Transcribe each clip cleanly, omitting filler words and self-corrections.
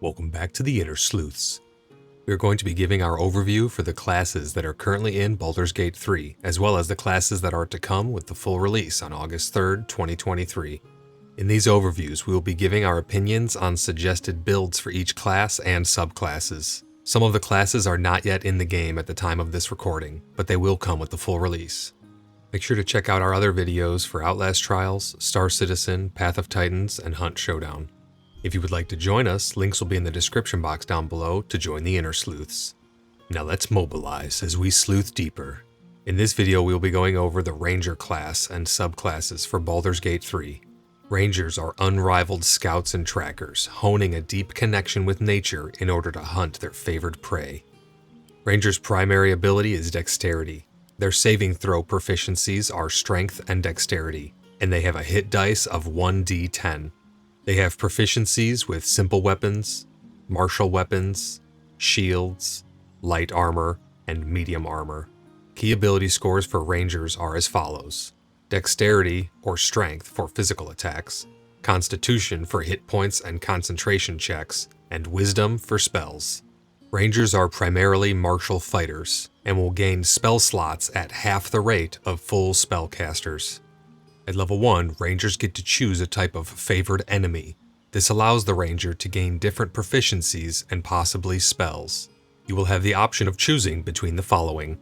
Welcome back to the InterSleuths. We are going to be giving our overview for the classes that are currently in Baldur's Gate 3, as well as the classes that are to come with the full release on August 3rd, 2023. In these overviews, we will be giving our opinions on suggested builds for each class and subclasses. Some of the classes are not yet in the game at the time of this recording, but they will come with the full release. Make sure to check out our other videos for Outlast Trials, Star Citizen, Path of Titans, and Hunt Showdown. If you would like to join us, links will be in the description box down below to join the InterSleuths. Now let's mobilize as we sleuth deeper. In this video, we will be going over the Ranger class and subclasses for Baldur's Gate 3. Rangers are unrivaled scouts and trackers, honing a deep connection with nature in order to hunt their favored prey. Rangers' primary ability is dexterity. Their saving throw proficiencies are strength and dexterity, and they have a hit dice of 1d10. They have proficiencies with simple weapons, martial weapons, shields, light armor, and medium armor. Key ability scores for Rangers are as follows: Dexterity or Strength for physical attacks, Constitution for hit points and concentration checks, and Wisdom for spells. Rangers are primarily martial fighters and will gain spell slots at half the rate of full spellcasters. At level 1, Rangers get to choose a type of favored enemy. This allows the Ranger to gain different proficiencies and possibly spells. You will have the option of choosing between the following: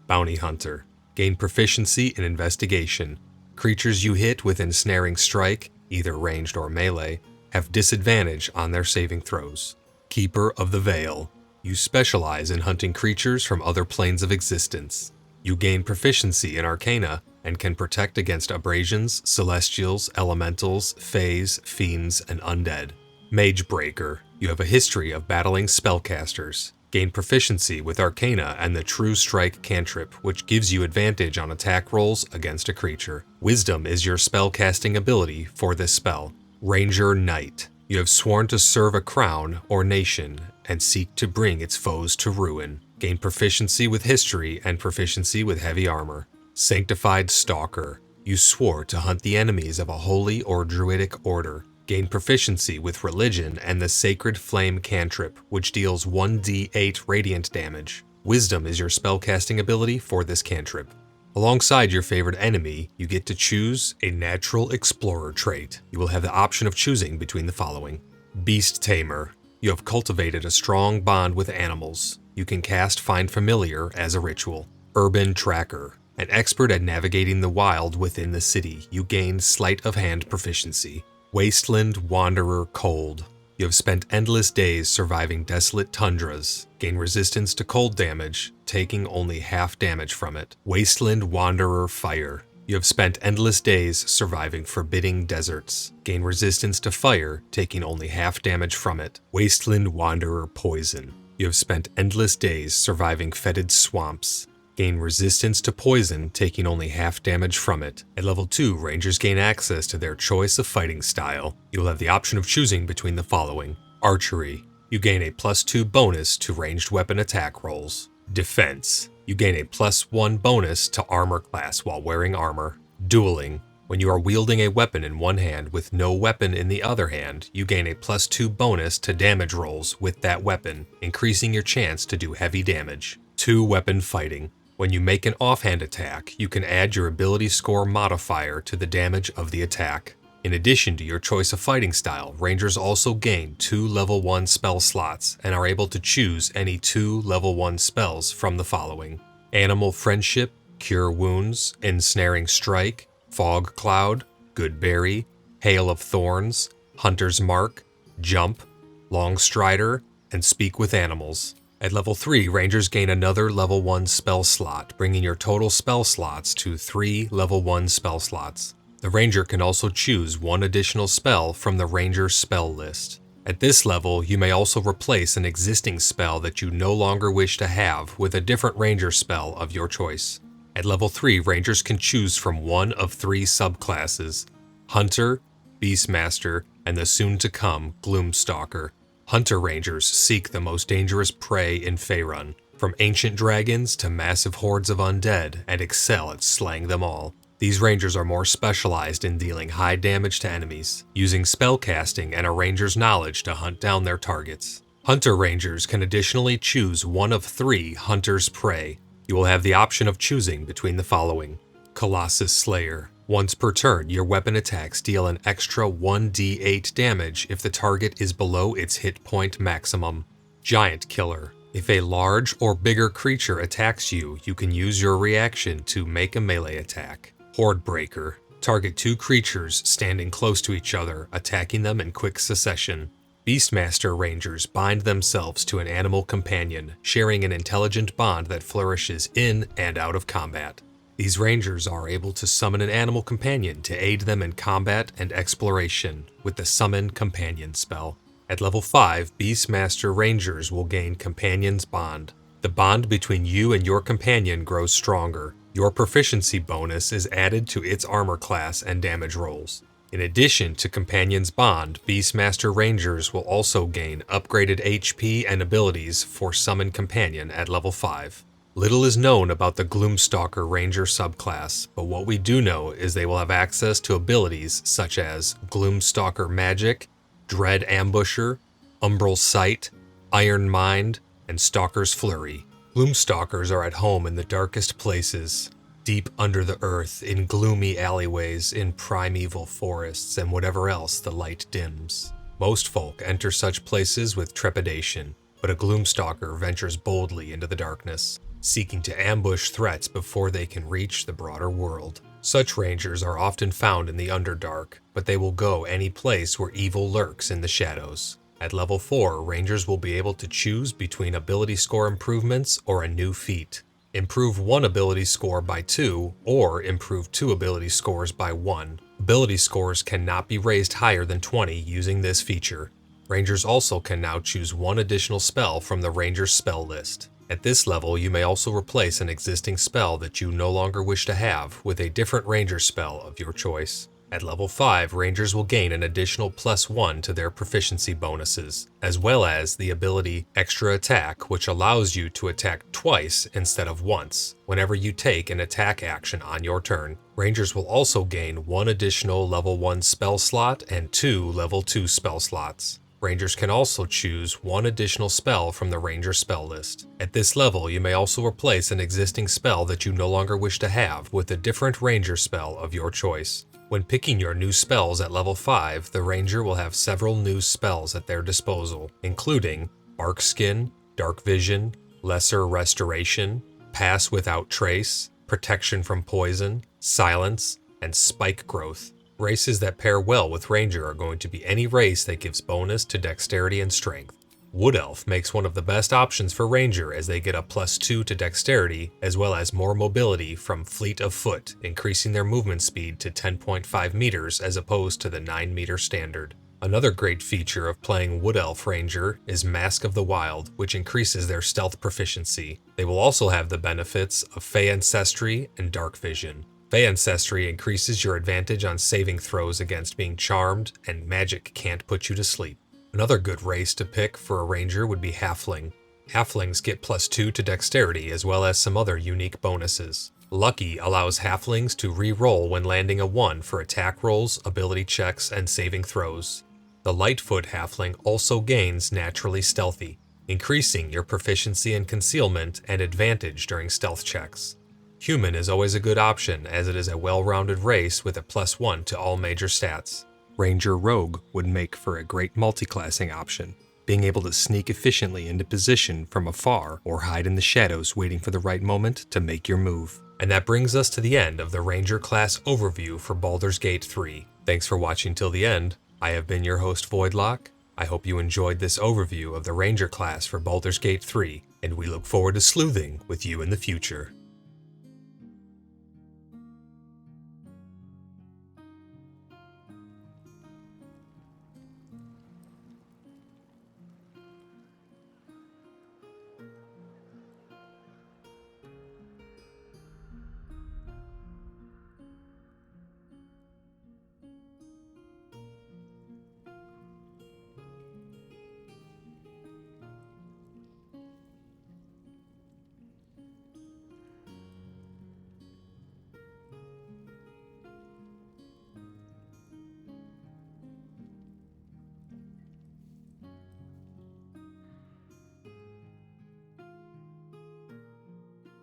Bounty Hunter. Gain proficiency in investigation. Creatures you hit with ensnaring strike, either ranged or melee, have disadvantage on their saving throws. Keeper of the Veil. You specialize in hunting creatures from other planes of existence. You gain proficiency in Arcana and can protect against abrasions, celestials, elementals, fays, fiends, and undead. Mage Breaker. You have a history of battling spellcasters. Gain proficiency with Arcana and the True Strike cantrip, which gives you advantage on attack rolls against a creature. Wisdom is your spellcasting ability for this spell. Ranger Knight. You have sworn to serve a crown or nation and seek to bring its foes to ruin. Gain proficiency with history and proficiency with heavy armor. Sanctified Stalker. You swore to hunt the enemies of a holy or druidic order. Gain proficiency with religion and the Sacred Flame cantrip, which deals 1d8 radiant damage. Wisdom is your spellcasting ability for this cantrip. Alongside your favorite enemy, you get to choose a Natural Explorer trait. You will have the option of choosing between the following: Beast Tamer. You have cultivated a strong bond with animals. You can cast Find Familiar as a ritual. Urban Tracker. An expert at navigating the wild within the city, you gain Sleight of Hand proficiency. Wasteland Wanderer Cold. You have spent endless days surviving desolate tundras. Gain resistance to cold damage, taking only half damage from it. Wasteland Wanderer Fire. You have spent endless days surviving forbidding deserts. Gain resistance to fire, taking only half damage from it. Wasteland Wanderer Poison. You have spent endless days surviving fetid swamps. Gain resistance to poison, taking only half damage from it. At level 2, Rangers gain access to their choice of fighting style. You will have the option of choosing between the following: Archery. You gain a +2 bonus to ranged weapon attack rolls. Defense. You gain a +1 bonus to armor class while wearing armor. Dueling. When you are wielding a weapon in one hand with no weapon in the other hand, you gain a +2 bonus to damage rolls with that weapon, increasing your chance to do heavy damage. 2-weapon fighting. When you make an offhand attack, you can add your ability score modifier to the damage of the attack. In addition to your choice of fighting style, Rangers also gain 2 level 1 spell slots and are able to choose any 2 level 1 spells from the following: Animal Friendship, Cure Wounds, Ensnaring Strike, Fog Cloud, Good Berry, Hail of Thorns, Hunter's Mark, Jump, Long Strider, and Speak with Animals. At level 3, Rangers gain another level 1 spell slot, bringing your total spell slots to 3 level 1 spell slots. The Ranger can also choose 1 additional spell from the Ranger spell list. At this level, you may also replace an existing spell that you no longer wish to have with a different Ranger spell of your choice. At level 3, Rangers can choose from one of 3 subclasses: Hunter, Beastmaster, and the soon-to-come Gloomstalker. Hunter Rangers seek the most dangerous prey in Faerun, from ancient dragons to massive hordes of undead, and excel at slaying them all. These rangers are more specialized in dealing high damage to enemies, using spellcasting and a ranger's knowledge to hunt down their targets. Hunter rangers can additionally choose one of 3 Hunter's Prey. You will have the option of choosing between the following. Colossus Slayer. Once per turn, your weapon attacks deal an extra 1d8 damage if the target is below its hit point maximum. Giant Killer. If a large or bigger creature attacks you, you can use your reaction to make a melee attack. Horde Breaker. Target 2 creatures standing close to each other, attacking them in quick succession. Beastmaster Rangers bind themselves to an animal companion, sharing an intelligent bond that flourishes in and out of combat. These Rangers are able to summon an animal companion to aid them in combat and exploration with the Summon Companion spell. At level 5, Beastmaster Rangers will gain Companion's Bond. The bond between you and your companion grows stronger. Your proficiency bonus is added to its armor class and damage rolls. In addition to Companion's Bond, Beastmaster Rangers will also gain upgraded HP and abilities for Summon Companion at level 5. Little is known about the Gloomstalker Ranger subclass, but what we do know is they will have access to abilities such as Gloomstalker Magic, Dread Ambusher, Umbral Sight, Iron Mind, and Stalker's Flurry. Gloomstalkers are at home in the darkest places, deep under the earth, in gloomy alleyways, in primeval forests, and whatever else the light dims. Most folk enter such places with trepidation, but a Gloomstalker ventures boldly into the darkness, seeking to ambush threats before they can reach the broader world. Such rangers are often found in the Underdark, but they will go any place where evil lurks in the shadows. At level 4, rangers will be able to choose between ability score improvements or a new feat. Improve 1 ability score by 2, or improve 2 ability scores by 1. Ability scores cannot be raised higher than 20 using this feature. Rangers also can now choose 1 additional spell from the Ranger's spell list. At this level, you may also replace an existing spell that you no longer wish to have with a different Ranger spell of your choice. At level 5, Rangers will gain an additional +1 to their proficiency bonuses, as well as the ability Extra Attack, which allows you to attack twice instead of once, whenever you take an attack action on your turn. Rangers will also gain 1 additional level 1 spell slot and 2 level 2 spell slots. Rangers can also choose 1 additional spell from the Ranger spell list. At this level, you may also replace an existing spell that you no longer wish to have with a different Ranger spell of your choice. When picking your new spells at level 5, the Ranger will have several new spells at their disposal, including Bark Skin, Dark Vision, Lesser Restoration, Pass Without Trace, Protection from Poison, Silence, and Spike Growth. Races that pair well with Ranger are going to be any race that gives bonus to Dexterity and Strength. Wood Elf makes one of the best options for Ranger as they get a +2 to Dexterity, as well as more mobility from Fleet of Foot, increasing their movement speed to 10.5 meters as opposed to the 9 meter standard. Another great feature of playing Wood Elf Ranger is Mask of the Wild, which increases their stealth proficiency. They will also have the benefits of Fey Ancestry and Dark Vision. Fey Ancestry increases your advantage on saving throws against being charmed, and magic can't put you to sleep. Another good race to pick for a Ranger would be Halfling. Halflings get +2 to Dexterity as well as some other unique bonuses. Lucky allows Halflings to re-roll when landing a 1 for attack rolls, ability checks, and saving throws. The Lightfoot Halfling also gains Naturally Stealthy, increasing your proficiency in concealment and advantage during stealth checks. Human is always a good option as it is a well-rounded race with a +1 to all major stats. Ranger Rogue would make for a great multiclassing option, being able to sneak efficiently into position from afar or hide in the shadows waiting for the right moment to make your move. And that brings us to the end of the Ranger class overview for Baldur's Gate 3. Thanks for watching till the end. I have been your host Voidlock. I hope you enjoyed this overview of the Ranger class for Baldur's Gate 3, and we look forward to sleuthing with you in the future.